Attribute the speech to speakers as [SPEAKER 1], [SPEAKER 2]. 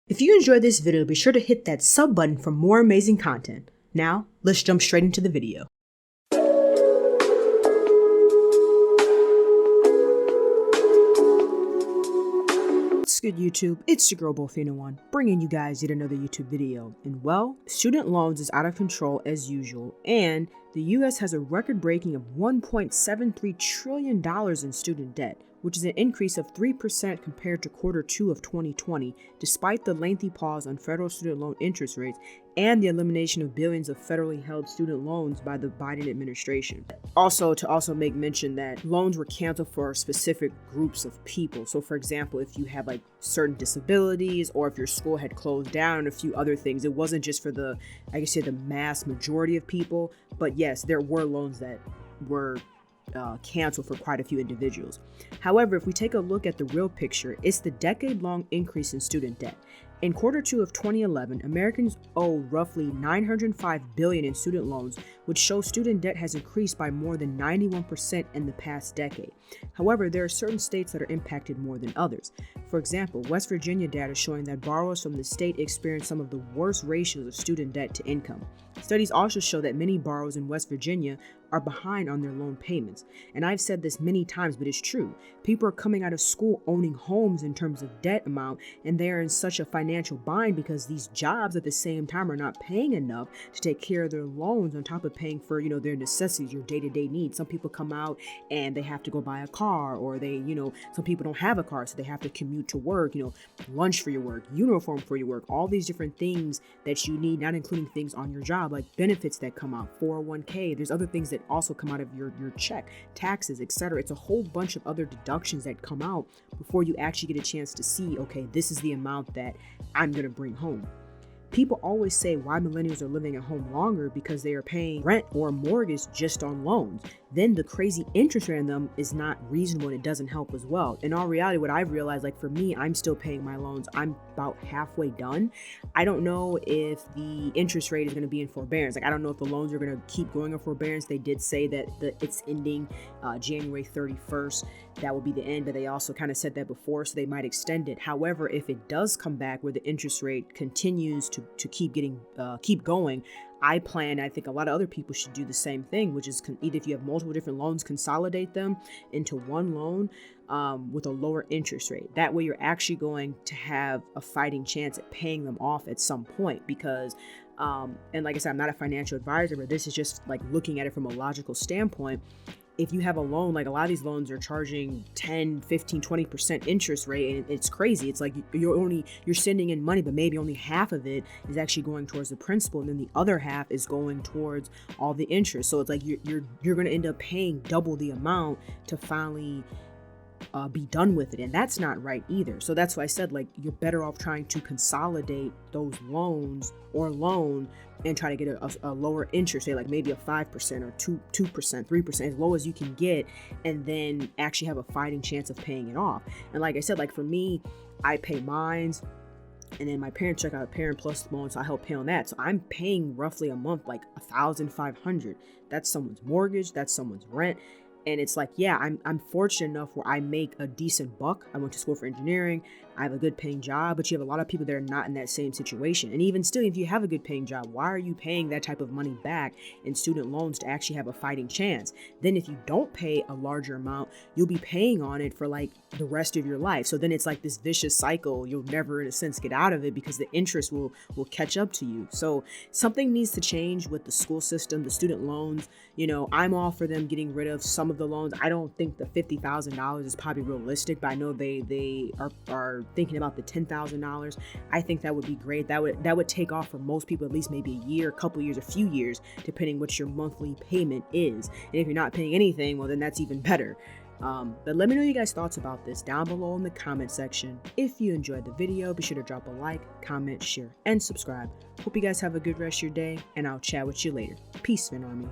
[SPEAKER 1] If you enjoyed this video, be sure to hit that sub button for more amazing content. Now, let's jump straight into the video. What's good, YouTube? It's your girl Bolfino1, bringing you guys yet another YouTube video. And well, student loans is out of control as usual, and the US has a record-breaking of $1.73 trillion in student debt, which is an increase of 3% compared to Q2 of 2020, despite the lengthy pause on federal student loan interest rates and the elimination of billions of federally held student loans by the Biden administration. To make mention that loans were canceled for specific groups of people. So for example, if you have like certain disabilities, or if your school had closed down and a few other things, it wasn't just for the mass majority of people, but yes, there were loans that were canceled for quite a few individuals. However, if we take a look at the real picture, it's the decade-long increase in student debt. In Q2 of 2011, Americans owe roughly $905 billion in student loans, which shows student debt has increased by more than 91% in the past decade. However, there are certain states that are impacted more than others. For example, West Virginia data showing that borrowers from the state experience some of the worst ratios of student debt to income. Studies also show that many borrowers in West Virginia are behind on their loan payments. And I've said this many times, but it's true. People are coming out of school owning homes in terms of debt amount, and they are in such a financial bind because these jobs at the same time are not paying enough to take care of their loans on top of paying for, their necessities, your day-to-day needs. Some people come out and they have to go buy a car, or they, some people don't have a car, so they have to commute to work, lunch for your work, uniform for your work, all these different things that you need, not including things on your job, like benefits that come out, 401k, there's other things that also come out of your check, taxes, etc. It's a whole bunch of other deductions that come out before you actually get a chance to see, okay, this is the amount that I'm going to bring home. People always say why millennials are living at home longer because they are paying rent or mortgage just on loans. Then the crazy interest rate on them is not reasonable, and it doesn't help as well. In all reality, what I've realized, like for me, I'm still paying my loans. I'm about halfway done. I don't know if the interest rate is going to be in forbearance. Like I don't know if the loans are going to keep going in forbearance. They did say that it's ending January 31st. That will be the end, but they also kind of said that before, so they might extend it. However, if it does come back where the interest rate continues to keep going, I think a lot of other people should do the same thing, which is either if you have multiple different loans, consolidate them into one loan with a lower interest rate. That way you're actually going to have a fighting chance at paying them off at some point, because and like I said, I'm not a financial advisor, but this is just like looking at it from a logical standpoint. If you have a loan, like a lot of these loans are charging 10, 15, 20% interest rate, and it's crazy. It's like you're sending in money, but maybe only half of it is actually going towards the principal, and then the other half is going towards all the interest. So it's like you're going to end up paying double the amount to finally be done with it, and that's not right either. So that's why I said, like, you're better off trying to consolidate those loans or loan and try to get a lower interest rate, like maybe a 5% or 2%, 3%, as low as you can get, and then actually have a fighting chance of paying it off. And like I said, like for me, I pay mines, and then my parents check out a Parent Plus loan, so I help pay on that. So I'm paying roughly a month like $1,500. That's someone's mortgage, that's someone's rent. And it's like, yeah, I'm fortunate enough where I make a decent buck. I went to school for engineering. I have a good paying job, but you have a lot of people that are not in that same situation. And even still, if you have a good paying job, why are you paying that type of money back in student loans to actually have a fighting chance? Then if you don't pay a larger amount, you'll be paying on it for like the rest of your life. So then it's like this vicious cycle. You'll never, in a sense, get out of it because the interest will catch up to you. So something needs to change with the school system, the student loans. I'm all for them getting rid of some of the loans. I don't think the $50,000 is probably realistic, but I know they are thinking about the $10,000. I think that would be great. That would take off for most people at least maybe a year, a couple years, a few years, depending what your monthly payment is. And if you're not paying anything, well, then that's even better. But let me know your guys' thoughts about this down below in the comment section. If you enjoyed the video, be sure to drop a like, comment, share, and subscribe. Hope you guys have a good rest of your day, and I'll chat with you later. Peace, Fin Army.